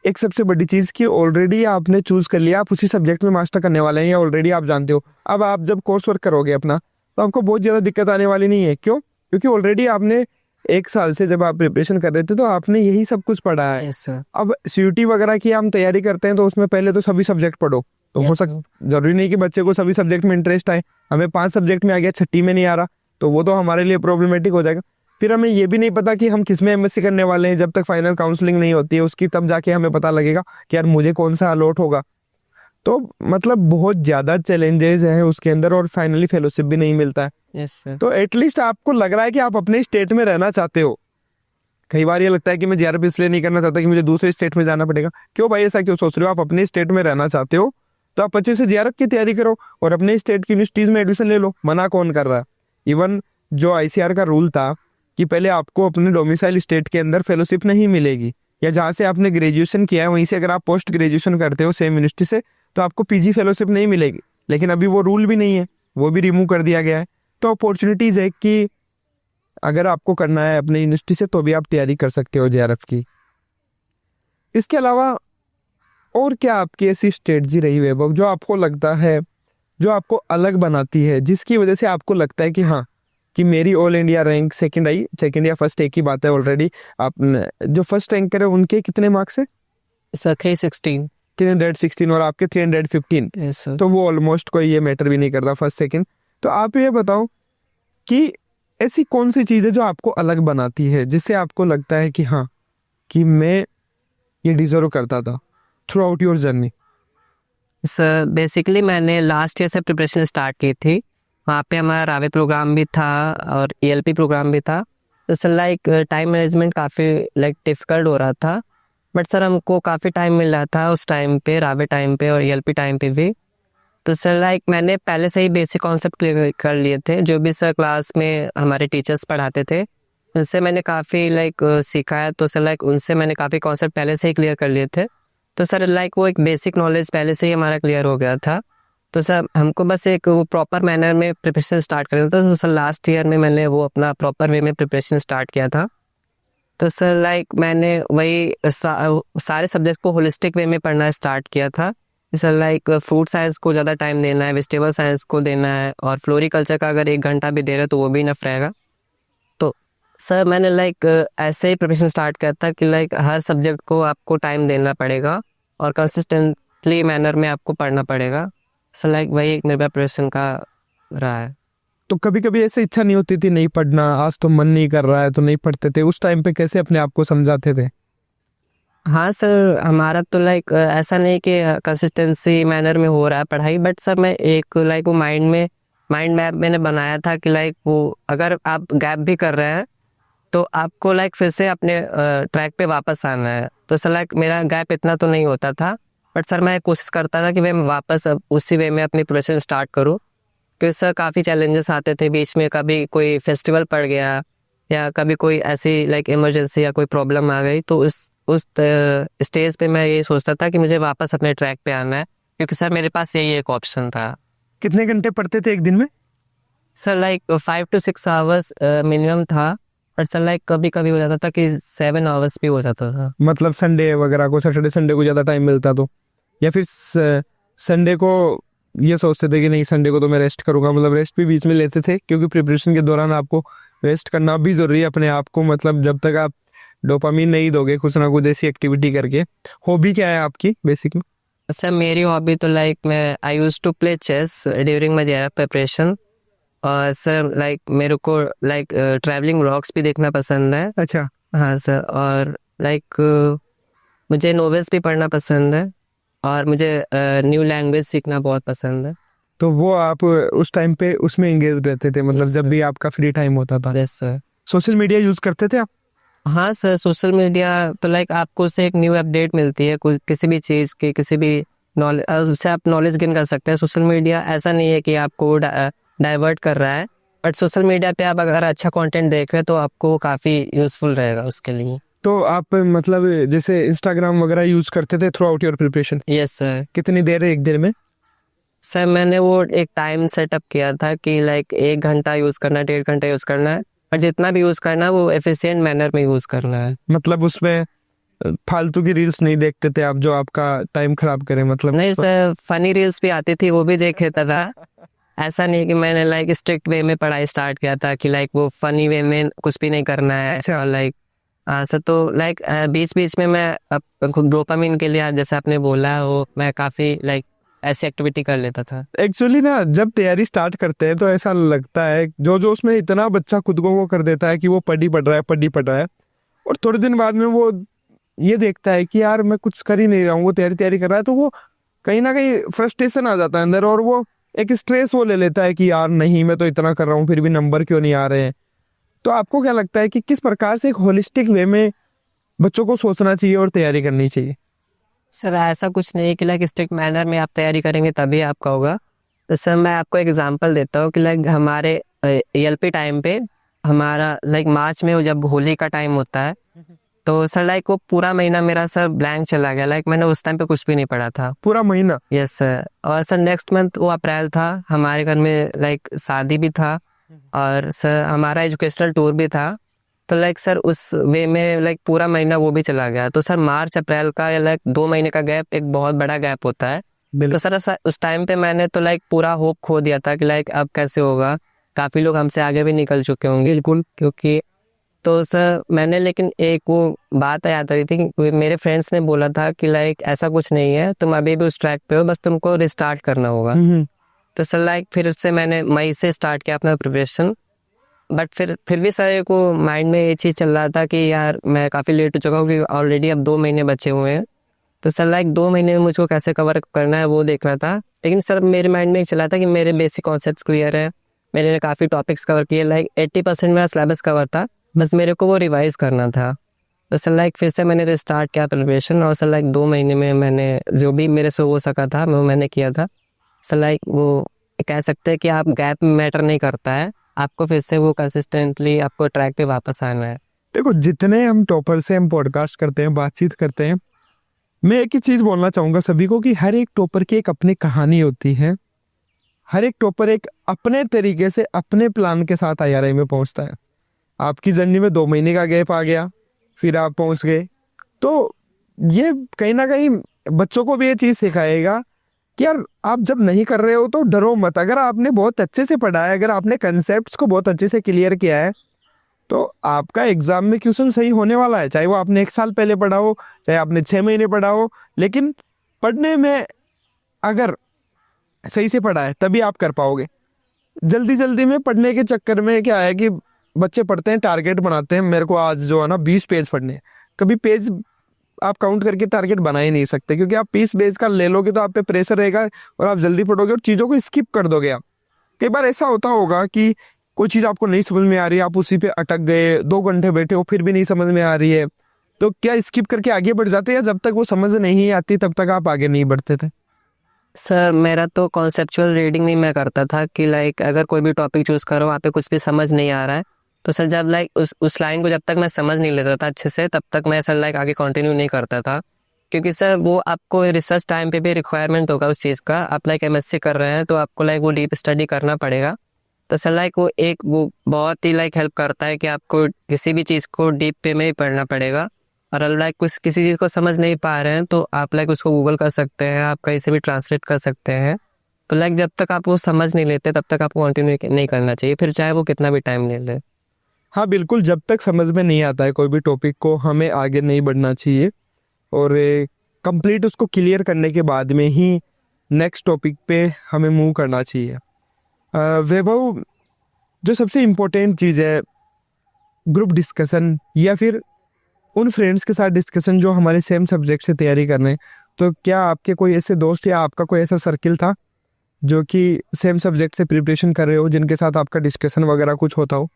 एक सबसे बड़ी चीज़ कि ऑलरेडी आपने चूज कर लिया, आप उसी सब्जेक्ट में मास्टर करने वाले हैं, या ऑलरेडी आप जानते हो। अब आप जब कोर्स वर्क करोगे अपना तो आपको बहुत ज़्यादा दिक्कत आने वाली नहीं है। क्यों? क्योंकि ऑलरेडी आपने 1 साल से जब आप प्रिपरेशन कर रहे थे तो आपने यही सब कुछ पढ़ा है। Yes sir. अब CUT वगैरह की हम तैयारी करते हैं तो उसमें पहले तो सभी सब्जेक्ट पढ़ो। तो हो Yes, सकता, जरूरी नहीं कि बच्चे को सभी सब्जेक्ट में इंटरेस्ट आए। हमें 5 सब्जेक्ट में आ गया, छठी में नहीं आ रहा, तो वो तो हमारे लिए प्रॉब्लमेटिक हो जाएगा। फिर हमें ये भी नहीं पता कि हम किस में MSc करने वाले हैं, जब तक फाइनल काउंसलिंग नहीं होती है उसकी, तब जाके हमें पता लगेगा कि यार मुझे कौन सा अलॉट होगा। तो मतलब बहुत ज़्यादा चैलेंजेस हैं उसके अंदर, और फाइनली फेलोशिप भी नहीं मिलता है। Yes sir. तो एटलीस्ट आपको लग रहा है कि आप अपने स्टेट में रहना चाहते हो। कई बार ये लगता है कि मैं JRF इसलिए नहीं करना चाहता कि मुझे दूसरे स्टेट में जाना पड़ेगा। क्यों भाई, ऐसा क्यों सोच रहे हो? आप अपने स्टेट में रहना चाहते हो तो आप अच्छे से JRF की तैयारी करो और अपने स्टेट की यूनिवर्सिटीज में एडमिशन ले लो। मना कौन कर रहा है? इवन जो ICAR का रूल था कि पहले आपको अपने डोमिसाइल स्टेट के अंदर फेलोशिप नहीं मिलेगी, या जहाँ से आपने ग्रेजुएशन किया है वहीं से अगर आप पोस्ट ग्रेजुएशन करते हो सेम यूनिवर्सिटी से तो आपको PG फेलोशिप नहीं मिलेगी। लेकिन अभी वो रूल भी नहीं है, वो भी रिमूव कर दिया गया है। तो अपॉर्चुनिटीज़ है कि अगर आपको करना है अपने यूनिवर्सिटी से तो भी आप तैयारी कर सकते हो JRF की। इसके अलावा और क्या आपकी ऐसी स्ट्रेटजी रही वैभव जो आपको लगता है, जो आपको अलग बनाती है, जिसकी वजह से आपको लगता है कि हाँ, कि मेरी ऑल इंडिया रैंक सेकंड आई, सेकंड या फर्स्ट एक ही बात है। ऑलरेडी आपने जो फर्स्ट रैंक करे उनके कितने मार्क्स है? सर 316। 316 और आपके 315। Yes sir. तो वो ऑलमोस्ट कोई ये मैटर भी नहीं करता फर्स्ट सेकंड। तो आप ये बताओ कि ऐसी कौन सी चीज़ है जो आपको अलग बनाती है, जिससे आपको लगता है कि हाँ, कि मैं ये डिजर्व करता था through out your journey? Sir basically मैंने लास्ट ईयर से प्रिपरेशन स्टार्ट की थी। वहाँ पे हमारा रावे प्रोग्राम भी था और ELP प्रोग्राम भी था। तो सर लाइक टाइम मैनेजमेंट काफ़ी लाइक डिफ़िकल्ट हो रहा था, बट सर हमको काफ़ी टाइम मिल रहा था उस टाइम पे, रावे टाइम पे और ELP टाइम पे भी। तो सर लाइक मैंने पहले से ही बेसिक कॉन्सेप्ट क्लियर कर लिए थे, जो भी सर क्लास में हमारे टीचर्स पढ़ाते थे उनसे मैंने काफ़ी लाइक सीखा है। तो सर लाइक उनसे मैंने काफ़ी कॉन्सेप्ट पहले से ही क्लियर कर लिए थे। तो सर लाइक वो एक बेसिक नॉलेज पहले से ही हमारा क्लियर हो गया था। तो सर हमको बस एक वो प्रॉपर मैनर में प्रिपरेशन स्टार्ट करना था। तो सर लास्ट ईयर में मैंने वो अपना प्रॉपर वे में प्रिपरेशन स्टार्ट किया था। तो सर लाइक मैंने वही सारे सब्जेक्ट को होलिस्टिक वे में पढ़ना स्टार्ट किया था। सर लाइक फ्रूट साइंस को ज़्यादा टाइम देना है, वेजिटेबल साइंस को देना है, और फ्लोरिकल्चर का अगर 1 घंटा भी दे रहे तो वो भी इनफ रहेगा। तो सर मैंने लाइक ऐसे ही प्रिपरेशन स्टार्ट किया था कि लाइक हर सब्जेक्ट को आपको टाइम देना पड़ेगा और कंसिस्टेंटली मैनर में आपको पढ़ना पड़ेगा। सर लाइक वही एक मेरा प्रिपरेशन का रहा है। तो कभी कभी ऐसे इच्छा नहीं होती थी नहीं पढ़ना, आज तो मन नहीं कर रहा है तो नहीं पढ़ते थे, उस टाइम पे कैसे अपने आप को समझाते थे? हाँ सर, हमारा तो लाइक ऐसा नहीं कि कंसिस्टेंसी मैनर में हो रहा है पढ़ाई, बट सर मैं एक लाइक वो माइंड मैप मैंने बनाया था कि लाइक वो अगर आप गैप भी कर रहे हैं तो आपको लाइक फिर से अपने ट्रैक पे वापस आना है। तो सर लाइक मेरा गैप इतना तो नहीं होता था, बट सर मैं कोशिश करता था कि मैं वापस अब उसी वे में अपनी प्रिपरेशन स्टार्ट करूँ। क्योंकि सर काफ़ी चैलेंजेस आते थे बीच में, कभी कोई फेस्टिवल पड़ गया या कभी कोई ऐसी लाइक इमरजेंसी या कोई प्रॉब्लम आ गई, तो उस स्टेज पे मैं ये सोचता था कि मुझे वापस अपने ट्रैक पे आना है, क्योंकि सर मेरे पास यही एक ऑप्शन था। कितने घंटे पढ़ते थे एक दिन में? Sir like 5 to 6 hours minimum था, और सर लाइक कभी कभी हो जाता था कि 7 आवर्स भी हो जाता था। मतलब संडे वगैरह को, सैटरडे संडे को ज़्यादा टाइम मिलता तो, या फिर संडे को ये सोचते थे कि नहीं संडे को तो मैं रेस्ट करूँगा, मतलब रेस्ट भी बीच में लेते थे, क्योंकि प्रिपरेशन के दौरान आपको रेस्ट करना भी ज़रूरी है अपने आप को, मतलब जब तक आप डोपामीन नहीं दोगे कुछ ना कुछ ऐसी एक्टिविटी करके। हॉबी क्या है आपकी बेसिकली? सर मेरी हॉबी तो लाइक मैं I use to play chess during my JRF preparation, और सर लाइक मेरे को लाइक ट्रैवलिंग व्लॉग्स भी देखना पसंद है। अच्छा। हाँ सर, और लाइक मुझे नॉवेल्स भी पढ़ना पसंद है, और मुझे न्यू लैंग्वेज सीखना बहुत पसंद है। तो वो आप उस टाइम पे उसमें एंगेज रहते थे, मतलब जब भी आपका फ्री टाइम होता था? Yes sir. Social media use करते थे आप? हाँ सर, सोशल मीडिया तो लाइक आपको उससे एक न्यू अपडेट मिलती है, कोई किसी भी चीज़ की, किसी भी नॉलेज, उससे आप नॉलेज गेन कर सकते हैं। सोशल मीडिया ऐसा नहीं है कि आपको डाइवर्ट कर रहा है, बट सोशल मीडिया पे आप अगर अच्छा कंटेंट देख रहे हैं तो आपको काफ़ी यूज़फुल रहेगा उसके लिए। तो आप मतलब जैसे इंस्टाग्राम वगैरह यूज़ करते थे through out your preparation? Yes sir. कितनी देर है एक दिन में? सर मैंने वो एक टाइम सेटअप किया था कि लाइक 1 घंटा यूज़ करना है, 1.5 घंटा यूज़ करना है, और जितना भी यूज़ करना है वो एफिशिएंट मैनर में यूज़ करना है। मतलब उसमें फालतू की रील्स नहीं देखते थे आप जो आपका टाइम खराब करे, मतलब? नहीं सर, फनी रील्स भी आती थी, वो भी देख लेता था। ऐसा नहीं कि मैंने लाइक स्ट्रिक्ट वे में पढ़ाई स्टार्ट किया था कि लाइक वो फनी वे में कुछ भी नहीं करना है। अच्छा। और लाइक सर तो लाइक बीच बीच में मैं डोपामिन के लिए, जैसे आपने बोला, वो मैं काफ़ी लाइक ऐसी एक्टिविटी कर लेता था। एक्चुअली ना जब तैयारी स्टार्ट करते हैं तो ऐसा लगता है जो जो उसमें इतना बच्चा खुद को वो कर देता है कि वो पढ़ रहा है, और थोड़े दिन बाद में वो ये देखता है कि यार मैं कुछ कर ही नहीं रहा हूँ, वो तैयारी कर रहा है, तो वो कहीं ना कहीं फ्रस्ट्रेशन आ जाता है अंदर, और वो एक स्ट्रेस वो ले लेता है कि यार नहीं मैं तो इतना कर रहा हूँ फिर भी नंबर क्यों नहीं आ रहे हैं। तो आपको क्या लगता है कि किस प्रकार से एक होलिस्टिक वे में बच्चों को सोचना चाहिए और तैयारी करनी चाहिए? सर ऐसा कुछ नहीं है कि लाइक स्ट्रिक्ट मैनर में आप तैयारी करेंगे तभी आपका होगा। तो सर मैं आपको एग्जांपल देता हूँ कि लाइक हमारे ELP टाइम पे, हमारा लाइक मार्च में जब होली का टाइम होता है, तो सर लाइक वो पूरा महीना मेरा सर ब्लैंक चला गया, लाइक मैंने उस टाइम पे कुछ भी नहीं पढ़ा था। पूरा महीना? Yes sir. और सर नेक्स्ट मंथ वो अप्रैल था, हमारे घर में लाइक शादी भी था, और सर हमारा एजुकेशनल टूर भी था, तो लाइक सर उस वे में लाइक पूरा महीना वो भी चला गया। तो सर मार्च अप्रैल का लाइक 2 महीने का गैप एक बहुत बड़ा गैप होता है। तो सर उस टाइम पे मैंने तो लाइक पूरा होप खो दिया था कि लाइक अब कैसे होगा, काफ़ी लोग हमसे आगे भी निकल चुके होंगे। बिल्कुल। क्योंकि तो सर मैंने, लेकिन एक वो बात याद आ रही थी कि मेरे फ्रेंड्स ने बोला था कि लाइक ऐसा कुछ नहीं है, तुम अभी भी उस ट्रैक पे हो, बस तुमको रिस्टार्ट करना होगा। तो सर लाइक फिर से मैंने मई से स्टार्ट किया अपना प्रिपरेशन, बट फिर भी सर को माइंड में ये चीज़ चल रहा था कि यार मैं काफ़ी लेट हो चुका हूँ, क्योंकि ऑलरेडी अब 2 महीने बचे हुए हैं। तो सर लाइक 2 महीने में मुझको कैसे कवर करना है वो देख रहा था, लेकिन सर मेरे माइंड में एक चला था कि मेरे बेसिक कॉन्सेप्ट्स क्लियर है, मैंने काफ़ी टॉपिक्स कवर किए, लाइक 80% मेरा सिलेबस कवर था, बस मेरे को वो रिवाइज करना था। तो सर लाइक फिर से मैंने रिस्टार्ट किया प्रिपरेशन, और सर लाइक 2 महीने में मैंने जो भी मेरे से हो सका था वो मैंने किया था। सर लाइक वो कह सकते हैं कि आप गैप मैटर नहीं करता है, आपको फिर से वो कंसिस्टेंटली आपको ट्रैक पे वापस आना है। देखो जितने हम टॉपर से हम पॉडकास्ट करते हैं, बातचीत करते हैं, मैं एक ही चीज़ बोलना चाहूँगा सभी को कि हर एक टॉपर की एक अपनी कहानी होती है। हर एक टॉपर एक अपने तरीके से अपने प्लान के साथ IRI में पहुँचता है। आपकी जर्नी में 2 महीने का गैप आ गया, फिर आप पहुँच गए, तो ये कहीं ना कहीं बच्चों को भी ये चीज़ सिखाएगा कि यार आप जब नहीं कर रहे हो तो डरो मत। अगर आपने बहुत अच्छे से पढ़ा है, अगर आपने कंसेप्ट्स को बहुत अच्छे से क्लियर किया है, तो आपका एग्जाम में क्वेश्चन सही होने वाला है, चाहे वो आपने 1 साल पहले पढ़ा हो, चाहे आपने 6 महीने पढ़ा हो। लेकिन पढ़ने में अगर सही से पढ़ा है तभी आप कर पाओगे। जल्दी जल्दी में पढ़ने के चक्कर में क्या है कि बच्चे पढ़ते हैं, टारगेट बनाते हैं, मेरे को आज जो है ना 20 पेज पढ़ने हैं। कभी पेज आप काउंट करके टारगेट बना ही नहीं सकते, क्योंकि आप 20 पेज का ले लोगे तो आप पे प्रेशर रहेगा और आप जल्दी पढ़ोगे और चीज़ों को स्किप कर दोगे। आप कई बार ऐसा होता होगा कि कोई चीज़ आपको नहीं समझ में आ रही है, आप उसी पे अटक गए, 2 घंटे बैठे हो फिर भी नहीं समझ में आ रही है, तो क्या स्किप करके आगे बढ़ जाते हैं, या जब तक वो समझ नहीं आती तब तक आप आगे नहीं बढ़ते थे? सर मेरा तो कॉन्सेप्चुअल रीडिंग नहीं मैं करता था कि लाइक अगर कोई भी टॉपिक चूज करो वहाँ पे कुछ भी समझ नहीं आ रहा है तो सर जब लाइक उस लाइन को जब तक मैं समझ नहीं लेता था अच्छे से तब तक मैं सर लाइक आगे कंटिन्यू नहीं करता था, क्योंकि सर वो आपको रिसर्च टाइम पे भी रिक्वायरमेंट होगा उस चीज़ का। आप लाइक एमएससी कर रहे हैं तो आपको लाइक वो डीप स्टडी करना पड़ेगा। तो सर लाइक वो बहुत ही लाइक हेल्प करता है कि आपको किसी भी चीज़ को डीप पे में ही पढ़ना पड़ेगा। और लाइक कुछ किसी चीज़ को समझ नहीं पा रहे हैं तो आप लाइक उसको गूगल कर सकते हैं, आप कहीं से भी ट्रांसलेट कर सकते हैं। तो लाइक जब तक आप वो समझ नहीं लेते तब तक आपको कंटिन्यू नहीं करना चाहिए, फिर चाहे वो कितना भी टाइम ले ले। हाँ बिल्कुल, जब तक समझ में नहीं आता है कोई भी टॉपिक को हमें आगे नहीं बढ़ना चाहिए और कंप्लीट उसको क्लियर करने के बाद में ही नेक्स्ट टॉपिक पे हमें मूव करना चाहिए। वैभव, जो सबसे इम्पोर्टेंट चीज़ है ग्रुप डिस्कशन या फिर उन फ्रेंड्स के साथ डिस्कशन जो हमारे सेम सब्जेक्ट से तैयारी कर रहे हैं, तो क्या आपके कोई ऐसे दोस्त या आपका कोई ऐसा सर्किल था जो कि सेम सब्जेक्ट से प्रिपरेशन कर रहे हो जिनके साथ आपका डिस्कशन वगैरह कुछ होता हो?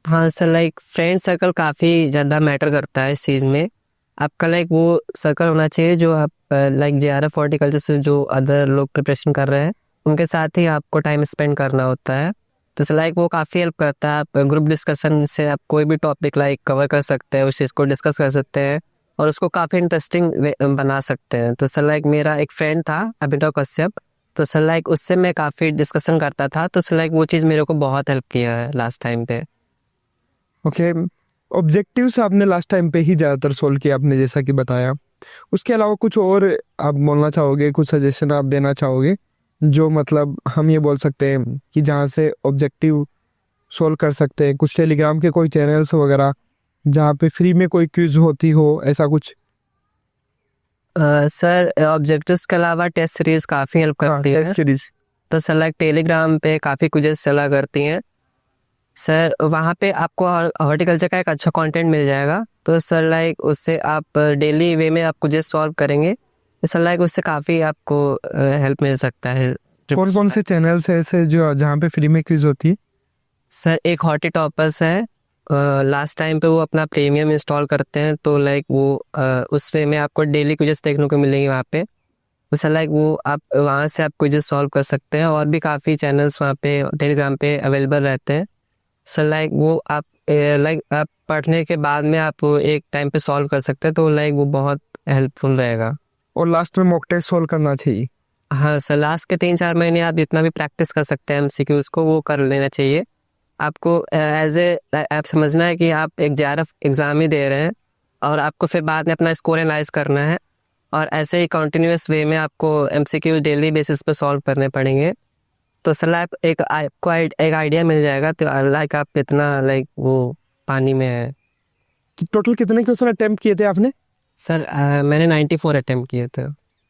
हाँ सर, लाइक फ्रेंड सर्कल काफ़ी ज़्यादा मैटर करता है इस चीज़ में। आपका लाइक वो सर्कल होना चाहिए जो आप लाइक जेआरएफ हॉर्टिकल्चर से जो अदर लोग प्रिपरेशन कर रहे हैं उनके साथ ही आपको टाइम स्पेंड करना होता है। तो सर लाइक वो काफ़ी हेल्प करता है। आप ग्रुप डिस्कशन से आप कोई भी टॉपिक लाइक कवर कर सकते हैं, उस चीज़ को डिस्कस कर सकते हैं और उसको काफ़ी इंटरेस्टिंग बना सकते हैं। तो सर लाइक मेरा एक फ्रेंड था अभिनव कश्यप, तो सर लाइक उससे मैं काफ़ी डिस्कशन करता था, तो सर लाइक वो चीज़ मेरे को बहुत हेल्प किया है लास्ट टाइम पे। ओके, ऑब्जेक्टिव्स आपने लास्ट टाइम पे ही ज़्यादातर सोल्व किया आपने जैसा कि बताया, उसके अलावा कुछ और आप बोलना चाहोगे, कुछ सजेशन आप देना चाहोगे जो मतलब हम ये बोल सकते हैं कि जहाँ से ऑब्जेक्टिव सोल्व कर सकते हैं? कुछ टेलीग्राम के कोई चैनल्स वगैरह जहाँ पे फ्री में कोई क्विज होती हो, ऐसा कुछ? सर ऑब्जेक्टिव्स के अलावा टेस्ट सीरीज काफ़ी हेल्प करती है। Test series? तो सर लाइक टेलीग्राम पे काफ़ी क्विजेस चला करती हैं सर, वहाँ पे आपको हॉर्टिकल्चर का एक अच्छा कंटेंट मिल जाएगा। तो सर लाइक उससे आप डेली वे में आप क्विजेस सॉल्व करेंगे तो सर लाइक उससे काफ़ी आपको हेल्प मिल सकता है। कौन कौन से चैनल्स है ऐसे जो जहाँ पे फ्री में क्विज होती है? सर एक हॉटी टॉपर्स है, लास्ट टाइम पे वो अपना प्रीमियम इंस्टॉल करते हैं तो लाइक वो उस वे में आपको डेली क्विजेस देखने को मिलेंगे वहाँ पे। तो सर लाइक वो आप वहाँ से आप क्विजेस सॉल्व कर सकते हैं और भी काफ़ी चैनल्स वहाँ पे टेलीग्राम पे अवेलेबल रहते हैं। सर लाइक वो आप लाइक आप पढ़ने के बाद में आप एक टाइम पे सॉल्व कर सकते हैं तो लाइक वो बहुत हेल्पफुल रहेगा। और लास्ट में मॉक टेस्ट सोल्व करना चाहिए? हाँ सर, लास्ट के 3-4 महीने आप जितना भी प्रैक्टिस कर सकते हैं एमसीक्यूज को वो कर लेना चाहिए। आपको एज ए आप समझना है कि आप एक जेआरएफ एग्ज़ाम ही दे रहे हैं और आपको फिर बाद में अपना स्कोर एनालाइज करना है और ऐसे ही कंटिन्यूस वे में आपको एमसीक्यू डेली बेसिस पे सॉल्व करने पड़ेंगे। तो सर लाइक आपको एक आइडिया मिल जाएगा तो लाइक आप कितना लाइक वो पानी में है। टोटल कितने क्वेश्चन अटेम्प्ट किए थे आपने? सर मैंने 94 अटेम्प्ट किए थे।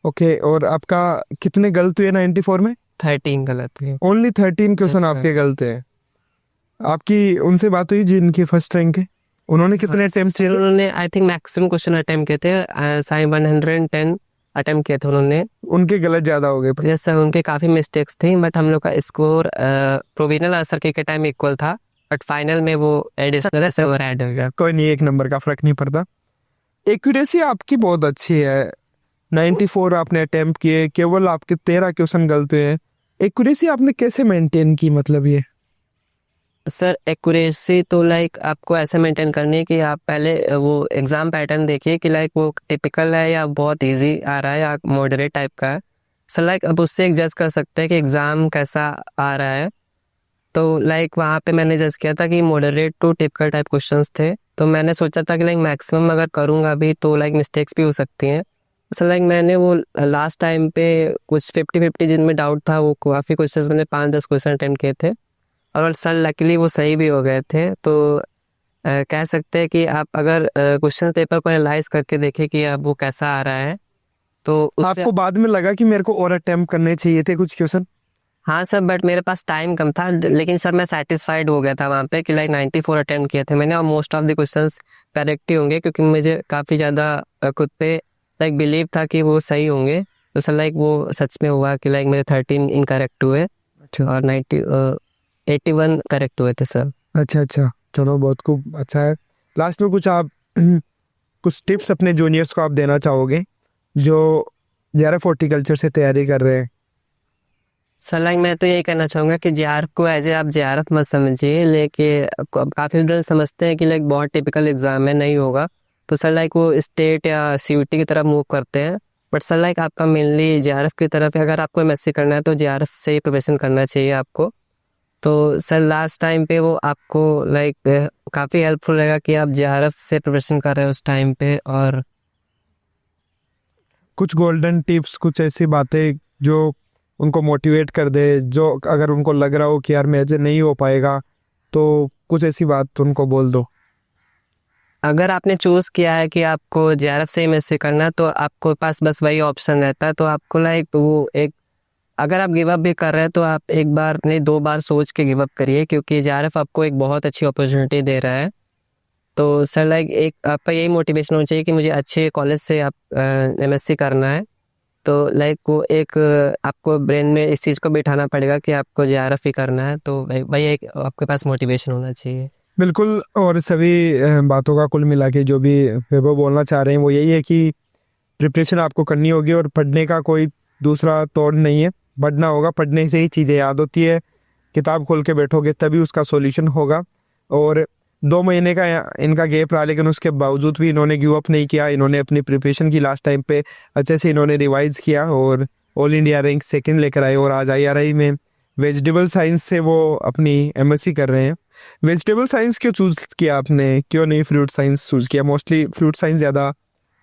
ओके, और आपका कितने गलत हुए 94 में? 13 गलत है। ओनली 13 क्वेश्चन आपके गलत हैं। आपकी उनसे बात हुई जिनकी फर्स्ट रैंक है, उन्होंने कितने अटेम्प्ट सर किए? उन्होंने I think maximum question attempt किए थे, 110 अटेम्प्ट किए थे उन्होंने। उनके गलत ज़्यादा हो गए? यस सर, उनके काफ़ी मिस्टेक्स थी बट हम लोग का स्कोर प्रोविजनल आंसर के टाइम इक्वल था बट फाइनल में वो एडिशनल स्कोर ऐड हो गया। कोई नहीं, एक नंबर का फर्क नहीं पड़ता। एक्यूरेसी आपकी बहुत अच्छी है, 94 आपने अटेम्प्ट किए, केवल आपके 13 क्वेश्चन गलत हुए हैं। एक्यूरेसी आपने कैसे मेंटेन की, मतलब ये? सर एक्यूरेसी तो लाइक आपको ऐसे मेंटेन करनी है कि आप पहले वो एग्ज़ाम पैटर्न देखिए कि लाइक वो टिपिकल है या बहुत इजी आ रहा है या मॉडरेट टाइप का है। सर लाइक अब उससे एक जज कर सकते हैं कि एग्ज़ाम कैसा आ रहा है। तो लाइक वहाँ पे मैंने जज किया था कि moderate to typical type questions थे, तो मैंने सोचा था कि लाइक मैक्सिमम अगर करूँगा भी तो लाइक मिस्टेक्स भी हो सकती हैं। सर लाइक मैंने वो लास्ट टाइम पे कुछ 50-50 जिनमें डाउट था वो काफ़ी क्वेश्चंस मैंने 5-10 क्वेश्चन अटेम्प्ट किए थे और सर लकीली वो सही भी हो गए थे। तो कह सकते हैं कि आप अगर क्वेश्चन पेपर को एनालाइज करके देखें कि अब वो कैसा आ रहा है तो उससे आपको बाद में लगा कि मेरे को और अटेम्प्ट करने चाहिए थे कुछ क्वेश्चन? हाँ सर, बट मेरे पास टाइम कम था लेकिन सर मैं सेटिस्फाइड हो गया था वहाँ पे कि लाइक 94 अटेम्प्ट किए थे मैंने और most of the questions correct ही होंगे क्योंकि मुझे काफ़ी ज़्यादा खुद पे लाइक बिलीव था कि वो सही होंगे। तो सर लाइक वो सच में हुआ कि लाइक मेरे 13 इनकरेक्ट हुए और 81 करेक्ट हुए थे सर। अच्छा अच्छा, चलो बहुत खूब, अच्छा है। लास्ट में कुछ आप कुछ टिप्स अपने जूनियर्स को आप देना चाहोगे जो जेआरएफ हॉर्टिकल्चर से तैयारी कर रहे हैं। सर लाइक मैं तो यही कहना चाहूँगा कि जेआरएफ को एज ए आप जेआरएफ मत समझिए, लेकिन काफ़ी स्टूडेंट समझते हैं कि लाइक बहुत टिपिकल एग्जाम है, नहीं होगा। तो सर लाइक वो स्टेट या सीयूटी की तरफ मूव करते हैं। बट सर लाइक आपका मेनली जेआरएफ की तरफ है। अगर आपको एमएससी करना है तो जेआरएफ से ही प्रिपरेशन करना चाहिए आपको। तो सर लास्ट टाइम पे वो आपको लाइक काफ़ी हेल्पफुल रहेगा कि आप जेआरएफ से प्रिपरेशन कर रहे हो उस टाइम पे। और कुछ गोल्डन टिप्स, कुछ ऐसी बातें जो उनको मोटिवेट कर दे, जो अगर उनको लग रहा हो कि यार मेरे से नहीं हो पाएगा, तो कुछ ऐसी बात उनको बोल दो। अगर आपने चूज़ किया है कि आपको जेआरएफ से एमएससी करना है तो आपको पास बस वही ऑप्शन रहता है। तो आपको लाइक वो एक, अगर आप गिव अप भी कर रहे हैं तो आप एक बार नहीं 2 बार सोच के गिव अप करिए, क्योंकि जेआरएफ आपको एक बहुत अच्छी अपॉर्चुनिटी दे रहा है। तो सर लाइक एक आपका यही मोटिवेशन होना चाहिए कि मुझे अच्छे कॉलेज से आप एमएससी करना है। तो लाइक वो एक आपको ब्रेन में इस चीज़ को बिठाना पड़ेगा कि आपको जेआरएफ ही करना है। तो भाई एक आपके पास मोटिवेशन होना चाहिए। बिल्कुल। और सभी बातों का कुल मिला के जो भी वैभव बोलना चाह रहे हैं वो यही है कि प्रिपरेशन आपको करनी होगी और पढ़ने का कोई दूसरा तौर नहीं है। पढ़ना होगा, पढ़ने से ही चीज़ें याद होती है। किताब खोल के बैठोगे तभी उसका सॉल्यूशन होगा। और 2 महीने का इनका गैप रहा, लेकिन उसके बावजूद भी इन्होंने गिव अप नहीं किया। इन्होंने अपनी प्रिपरेशन की लास्ट टाइम पे अच्छे से इन्होंने रिवाइज किया और ऑल इंडिया रैंक 2nd लेकर आए। और आज आईआरआई में वेजिटेबल साइंस से वो अपनी एमएससी कर रहे हैं। वेजिटेबल साइंस क्यों चूज़ किया आपने, क्यों नहीं फ्रूट साइंस चूज़ किया? मोस्टली फ्रूट साइंस ज़्यादा।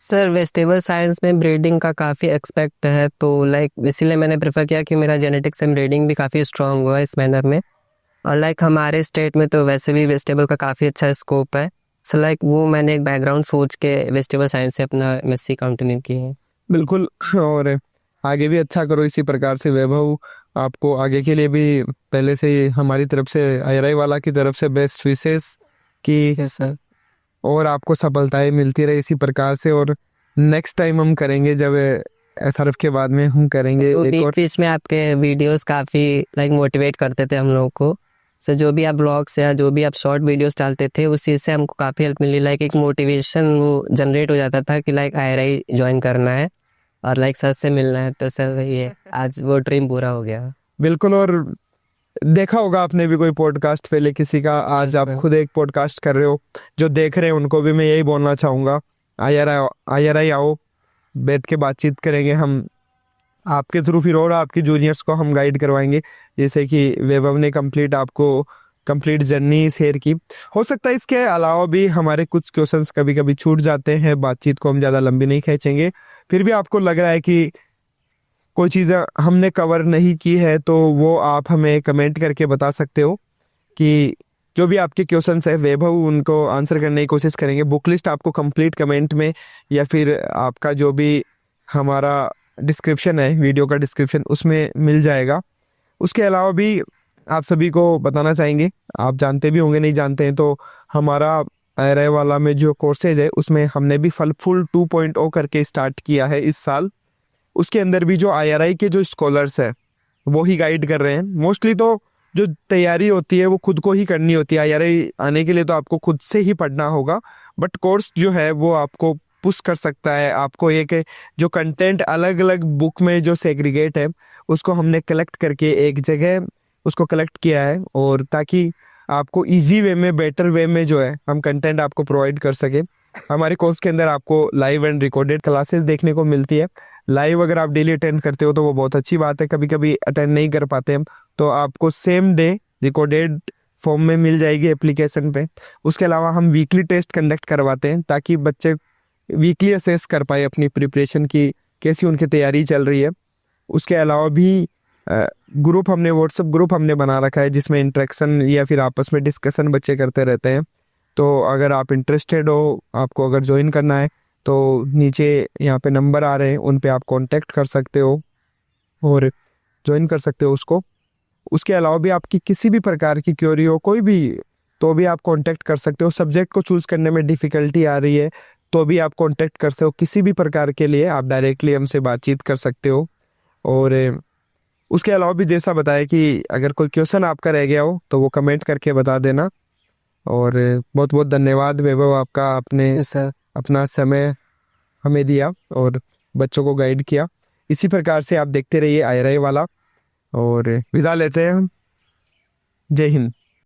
सर वेजिटेबल साइंस में ब्रीडिंग का काफ़ी एक्सपेक्ट है, तो लाइक इसीलिए मैंने प्रेफर किया कि मेरा जेनेटिक्स एंड ब्रीडिंग भी काफ़ी स्ट्रांग हुआ है इस मैनर में। और लाइक हमारे स्टेट में तो वैसे भी वेजिटेबल का काफ़ी अच्छा स्कोप है। सो लाइक वो मैंने एक बैकग्राउंड सोच के वेजिटेबल साइंस से अपना एमएससी कंटिन्यू की है। बिल्कुल। और आगे भी अच्छा करो इसी प्रकार से वैभव। आपको आगे के लिए भी पहले से ही हमारी तरफ से, आईआरआई वाला की तरफ से बेस्ट विशेष कि यस सर। और आपको सफलताएं मिलती रहे इसी प्रकार से। और नेक्स्ट टाइम हम करेंगे जब एसआरएफ के बाद में हम करेंगे तो एक और। बीच में आपके वीडियोस काफ़ी लाइक मोटिवेट करते थे हम लोगों को। सो जो भी आप ब्लॉग्स या जो भी आप शॉर्ट वीडियोस डालते थे उस चीज़ से हमको काफ़ी हेल्प मिली। लाइक एक मोटिवेशन वो जनरेट हो जाता था कि लाइक आईआरआई ज्वाइन करना है और लाइक सर से मिलना है। तो सर ये आज वो ड्रीम पूरा हो गया। बिल्कुल। और देखा होगा आपने भी कोई पॉडकास्ट पहले किसी का, आज आप खुद एक पॉडकास्ट कर रहे हो। जो देख रहे हैं उनको भी मैं यही बोलना चाहूँगा, आईआरआई आओ, बैठ के बातचीत करेंगे हम आपके थ्रू, फिर और आपके जूनियर्स को हम गाइड करवाएंगे। जैसे कि वैभव ने कंप्लीट जर्नी शेयर की। हो सकता है इसके अलावा भी हमारे कुछ क्वेश्चंस कभी कभी छूट जाते हैं, बातचीत को हम ज़्यादा लंबी नहीं खींचेंगे। फिर भी आपको लग रहा है कि कोई चीज़ हमने कवर नहीं की है तो वो आप हमें कमेंट करके बता सकते हो कि जो भी आपके क्वेश्चंस है वैभव उनको आंसर करने की कोशिश करेंगे। बुक लिस्ट आपको कंप्लीट कमेंट में या फिर आपका जो भी हमारा डिस्क्रिप्शन है, वीडियो का डिस्क्रिप्शन, उसमें मिल जाएगा। उसके अलावा भी आप सभी को बताना चाहेंगे, आप जानते भी होंगे, नहीं जानते हैं तो हमारा आईआरआई वाला में जो कोर्सेज है उसमें हमने भी फल-फूल 2.0 करके स्टार्ट किया है इस साल। उसके अंदर भी जो आईआरआई के जो स्कॉलर्स हैं वो ही गाइड कर रहे हैं। मोस्टली तो जो तैयारी होती है वो खुद को ही करनी होती है। आईआरआई आने के लिए तो आपको खुद से ही पढ़ना होगा, बट कोर्स जो है वो आपको पुश कर सकता है। आपको एक जो कंटेंट अलग अलग बुक में जो सेग्रीगेट है उसको हमने कलेक्ट करके एक जगह उसको कलेक्ट किया है, और ताकि आपको इजी वे में, बेटर वे में जो है हम कंटेंट आपको प्रोवाइड कर सके। हमारे कोर्स के अंदर आपको लाइव एंड रिकॉर्डेड क्लासेस देखने को मिलती है। लाइव अगर आप डेली अटेंड करते हो तो वो बहुत अच्छी बात है, कभी कभी अटेंड नहीं कर पाते हम तो आपको सेम डे रिकॉर्डेड फॉर्म में मिल जाएगी एप्लीकेशन पे। उसके अलावा हम वीकली टेस्ट कंडक्ट करवाते हैं ताकि बच्चे वीकली असेस कर पाए अपनी प्रिपरेशन की, कैसी उनकी तैयारी चल रही है। उसके अलावा भी ग्रुप हमने, व्हाट्सएप ग्रुप हमने बना रखा है जिसमें इंटरेक्शन या फिर आपस में डिस्कशन बच्चे करते रहते हैं। तो अगर आप इंटरेस्टेड हो, आपको अगर ज्वाइन करना है तो नीचे यहाँ पे नंबर आ रहे हैं, उन पे आप कांटेक्ट कर सकते हो और ज्वाइन कर सकते हो उसको। उसके अलावा भी आपकी किसी भी प्रकार की क्वेरी हो कोई भी, तो भी आप कांटेक्ट कर सकते हो। सब्जेक्ट को चूज़ करने में डिफ़िकल्टी आ रही है तो भी आप कांटेक्ट कर सकते हो। किसी भी प्रकार के लिए आप डायरेक्टली हमसे बातचीत कर सकते हो। और उसके अलावा भी जैसा बताया कि अगर कोई क्वेश्चन आपका रह गया हो तो वो कमेंट करके बता देना। और बहुत बहुत धन्यवाद वैभव आपका, आपने सर अपना समय हमें दिया और बच्चों को गाइड किया। इसी प्रकार से आप देखते रहिए IRI वाला, और विदा लेते हैं हम। जय हिंद।